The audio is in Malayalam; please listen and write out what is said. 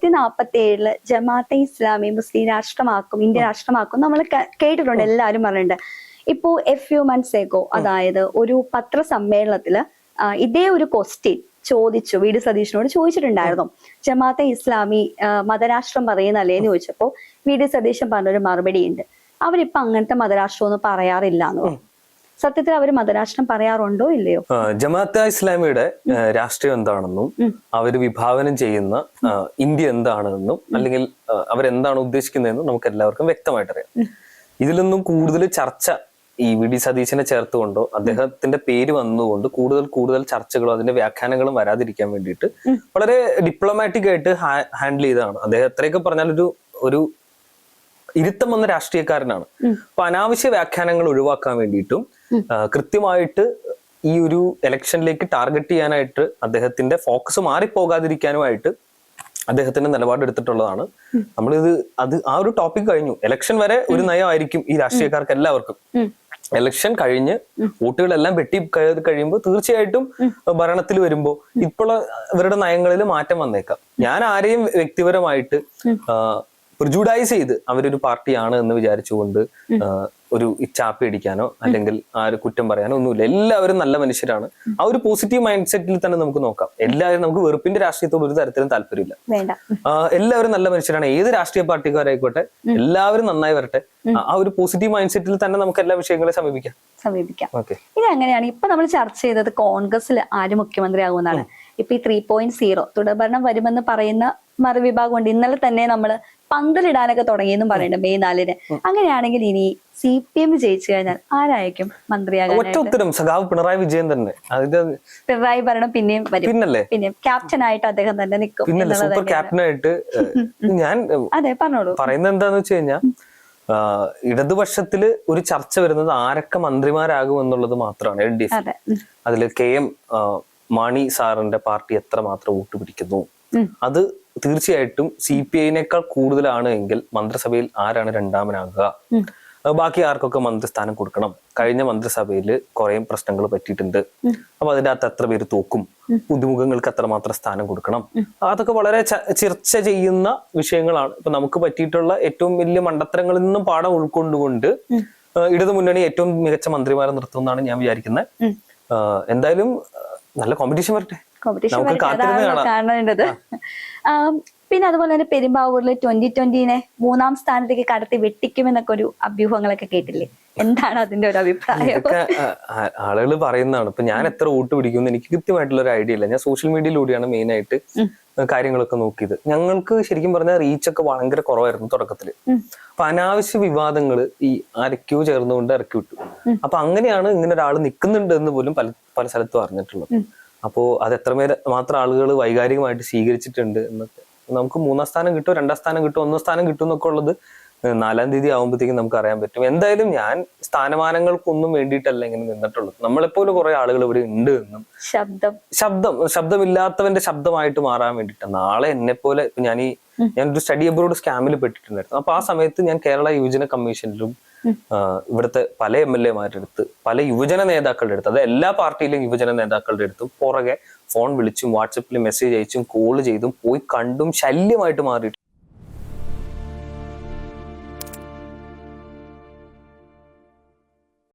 1947 ജമാഅത്തെ ഇസ്ലാമി മുസ്ലിം രാഷ്ട്രമാക്കും, ഇന്ത്യ രാഷ്ട്രമാക്കും നമ്മൾ കേട്ടിട്ടുണ്ട്, എല്ലാവരും പറഞ്ഞിട്ടുണ്ട്. ഇപ്പോ ഫ്യൂ മന്ത്സ് എഗോ, അതായത് ഒരു പത്രസമ്മേളനത്തില് ഇതേ ഒരു ക്വസ്റ്റ്യൻ ചോദിച്ചു, വി.ഡി. സതീശനോട് ചോദിച്ചിട്ടുണ്ടായിരുന്നു. ജമാഅത്തെ ഇസ്ലാമി മതരാഷ്ട്രം പറയുന്നല്ലേ എന്ന് ചോദിച്ചപ്പോ വി.ഡി. സതീശൻ പറഞ്ഞൊരു മറുപടി ഉണ്ട്, അവരിപ്പൊ അങ്ങനത്തെ മതരാഷ്ട്രം ഒന്നും പറയാറില്ല എന്ന് പറഞ്ഞു. സത്യത്തിൽ അവർ മതരാഷ്ട്രം പറയാറുണ്ടോ ഇല്ലയോ? ജമാഅത്തെ ഇസ്ലാമിയുടെ രാഷ്ട്രീയം എന്താണെന്നും അവർ വിഭാവനം ചെയ്യുന്ന ഇന്ത്യ എന്താണെന്നും അല്ലെങ്കിൽ അവരെന്താണ് ഉദ്ദേശിക്കുന്നതെന്നും നമുക്ക് എല്ലാവർക്കും വ്യക്തമായിട്ടറിയാം. ഇതിലൊന്നും കൂടുതൽ ചർച്ച ഈ വി.ഡി. സതീശനെ ചേർത്തുകൊണ്ടോ അദ്ദേഹത്തിന്റെ പേര് വന്നുകൊണ്ട് കൂടുതൽ ചർച്ചകളോ അതിന്റെ വ്യാഖ്യാനങ്ങളും വരാതിരിക്കാൻ വേണ്ടിയിട്ട് വളരെ ഡിപ്ലോമാറ്റിക് ആയിട്ട് ഹാൻഡിൽ ചെയ്തതാണ് അദ്ദേഹം. എത്രയൊക്കെ പറഞ്ഞാൽ ഒരു ഇരുത്തം വന്ന രാഷ്ട്രീയക്കാരനാണ്. അപ്പൊ അനാവശ്യ വ്യാഖ്യാനങ്ങൾ ഒഴിവാക്കാൻ വേണ്ടിയിട്ടും കൃത്യമായിട്ട് ഈ ഒരു ഇലക്ഷനിലേക്ക് ടാർഗറ്റ് ചെയ്യാനായിട്ട് അദ്ദേഹത്തിന്റെ ഫോക്കസ് മാറിപ്പോകാതിരിക്കാനുമായിട്ട് അദ്ദേഹത്തിന്റെ നിലപാടെടുത്തിട്ടുള്ളതാണ്. നമ്മളിത് ആ ഒരു ടോപ്പിക് കഴിഞ്ഞു. ഇലക്ഷൻ വരെ ഒരു നയമായിരിക്കും ഈ രാഷ്ട്രീയക്കാർക്ക് എല്ലാവർക്കും. ഇലക്ഷൻ കഴിഞ്ഞ് വോട്ടുകളെല്ലാം വെട്ടി കഴിയുമ്പോൾ തീർച്ചയായിട്ടും ഭരണത്തിൽ വരുമ്പോ ഇപ്പോൾ ഇവരുടെ നയങ്ങളിൽ മാറ്റം വന്നേക്കാം. ഞാൻ ആരെയും വ്യക്തിപരമായിട്ട് പ്രിജുഡൈസ് ചെയ്ത് അവരൊരു പാർട്ടിയാണ് എന്ന് വിചാരിച്ചുകൊണ്ട് ഒരു ചാപ്പി അടിക്കാനോ അല്ലെങ്കിൽ ആര് കുറ്റം പറയാനോ ഒന്നുമില്ല. എല്ലാവരും നല്ല മനുഷ്യരാണ്. ആ ഒരു പോസിറ്റീവ് മൈൻഡ് സെറ്റിൽ തന്നെ നമുക്ക് നോക്കാം. എല്ലാവരും, നമുക്ക് വെറുപ്പിന്റെ രാഷ്ട്രീയത്തോട് ഒരു തരത്തിലും താല്പര്യമില്ല. എല്ലാവരും നല്ല മനുഷ്യരാണ്. ഏത് രാഷ്ട്രീയ പാർട്ടിക്കാരായിക്കോട്ടെ, എല്ലാവരും നന്നായി വരട്ടെ. ആ ഒരു പോസിറ്റീവ് മൈൻഡ് സെറ്റിൽ തന്നെ നമുക്ക് എല്ലാ വിഷയങ്ങളെ സമീപിക്കാം. ഇനി അങ്ങനെയാണ് ഇപ്പൊ നമ്മൾ ചർച്ച ചെയ്തത് കോൺഗ്രസിൽ ആര് മുഖ്യമന്ത്രിയാകുമെന്നാണ്. ഇപ്പൊ ഈ 3.0 തുടർഭരണം വരുമെന്ന് പറയുന്ന മറുവിഭാഗം ഉണ്ട്. ഇന്നലെ തന്നെ നമ്മള് പന്തലിടാനൊക്കെ തുടങ്ങിയെന്നും പറയുന്നുണ്ട് മെയ് 4-ന്. അങ്ങനെയാണെങ്കിൽ ഇനി CPM ജയിച്ചു കഴിഞ്ഞാൽ ആരായിരിക്കും മന്ത്രിയാകാൻ? ഉത്തരം സഖാവ് പിണറായി വിജയൻ തന്നെ. പിണറായി ഭരണം പിന്നെയും വരും, പിന്നെ ക്യാപ്റ്റൻ ആയിട്ട് അദ്ദേഹം തന്നെ നിൽക്കും. സൂപ്പർ ക്യാപ്റ്റനായിട്ട് ഞാൻ പറഞ്ഞോളൂ. പറയുന്നത് എന്താന്ന് വെച്ച് കഴിഞ്ഞാൽ ഇടതുപക്ഷത്തില് ഒരു ചർച്ച വരുന്നത് ആരൊക്കെ മന്ത്രിമാരാകും എന്നുള്ളത് മാത്രമാണ്. LDF അതില് KM മാണി സാറിന്റെ പാർട്ടി എത്രമാത്രം വോട്ട് പിടിക്കുന്നു, അത് തീർച്ചയായിട്ടും CPI-നേക്കാൾ കൂടുതലാണ് എങ്കിൽ മന്ത്രിസഭയിൽ ആരാണ് രണ്ടാമനാകുക, ബാക്കി ആർക്കൊക്കെ മന്ത്രിസ്ഥാനം കൊടുക്കണം, കഴിഞ്ഞ മന്ത്രിസഭയിൽ കുറെ പ്രശ്നങ്ങൾ പറ്റിയിട്ടുണ്ട്, അപ്പൊ അതിന്റെ അകത്ത് എത്ര പേര് തോക്കും, പുതുമുഖങ്ങൾക്ക് എത്രമാത്രം സ്ഥാനം കൊടുക്കണം, അതൊക്കെ വളരെ ചർച്ച ചെയ്യുന്ന വിഷയങ്ങളാണ്. ഇപ്പൊ നമുക്ക് പറ്റിയിട്ടുള്ള ഏറ്റവും വലിയ മണ്ടത്തരങ്ങളിൽ നിന്നും പാഠം ഉൾക്കൊണ്ടുകൊണ്ട് ഇടതു മുന്നണി ഏറ്റവും മികച്ച മന്ത്രിമാരെ നിർത്തുമെന്നാണ് ഞാൻ വിചാരിക്കുന്നത്. എന്തായാലും നല്ല കോമ്പറ്റീഷൻ വരട്ടെ, നമുക്ക് കാത്തിരുന്ന് കാണേണ്ടത്. പിന്നെ അതുപോലെ തന്നെ പെരുമ്പാവൂരിൽ 2020-നെ 3-ാം സ്ഥാനത്തേക്ക് കടത്തി വെട്ടിക്കുമെന്നൊക്കെ ഒരു അഭ്യൂഹങ്ങളൊക്കെ കേട്ടില്ലേ? എന്താണ് അതിന്റെ ഒരു അഭിപ്രായം? ആളുകൾ പറയുന്നതാണ്. ഇപ്പൊ ഞാൻ എത്ര വോട്ട് പിടിക്കുമെന്ന് എനിക്ക് കൃത്യമായിട്ടുള്ള ഒരു ഐഡിയ ഇല്ല. ഞാൻ സോഷ്യൽ മീഡിയയിലൂടെയാണ് മെയിൻ ആയിട്ട് കാര്യങ്ങളൊക്കെ നോക്കിയത്. ഞങ്ങൾക്ക് ശരിക്കും പറഞ്ഞാൽ റീച്ചൊക്കെ ഭയങ്കര കുറവായിരുന്നു തുടക്കത്തില്. അപ്പൊ അനാവശ്യ വിവാദങ്ങൾ ഈ ആരൊക്കെയോ ചേർന്നുകൊണ്ട് ഇറക്കി വിട്ടു. അപ്പൊ അങ്ങനെയാണ് ഇങ്ങനെ ഒരാൾ നിൽക്കുന്നുണ്ട് എന്ന് പോലും പല സ്ഥലത്തും അറിഞ്ഞിട്ടുള്ളത്. അപ്പോ അത് മാത്രം ആളുകൾ വൈകാരികമായിട്ട് സ്വീകരിച്ചിട്ടുണ്ട് എന്നൊക്കെ. നമുക്ക് 3-ാം സ്ഥാനം കിട്ടും, 2-ാം സ്ഥാനം കിട്ടും, 1-ാം സ്ഥാനം കിട്ടും എന്നൊക്കെ ഉള്ളത് 4-ാം തീയതി ആകുമ്പോഴത്തേക്കും നമുക്ക് അറിയാൻ പറ്റും. എന്തായാലും ഞാൻ സ്ഥാനമാനങ്ങൾക്കൊന്നും വേണ്ടിയിട്ടല്ല ഇങ്ങനെ നിന്നിട്ടുള്ളത്. നമ്മളെപ്പോലെ കുറെ ആളുകൾ ഇവിടെ ഉണ്ട് എന്നും ശബ്ദമില്ലാത്തവന്റെ ശബ്ദമായിട്ട് മാറാൻ വേണ്ടിയിട്ടാണ്. നാളെ എന്നെ പോലെ ഞാനൊരു സ്റ്റഡി അബ്രോഡ് സ്കാമിൽ പെട്ടിട്ടുണ്ടായിരുന്നു. അപ്പൊ ആ സമയത്ത് ഞാൻ കേരള യുവജന കമ്മീഷനിലും ഇവിടുത്തെ പല MLA-മാരുടെ അടുത്ത്, പല യുവജന നേതാക്കളുടെ അടുത്ത്, അത് എല്ലാ പാർട്ടിയിലും യുവജന നേതാക്കളുടെ അടുത്തും പുറകെ ഫോൺ വിളിച്ചും വാട്സപ്പിൽ മെസ്സേജ് അയച്ചും കോൾ ചെയ്തും പോയി കണ്ടും ശല്യമായിട്ട് മാറിയിട്ട്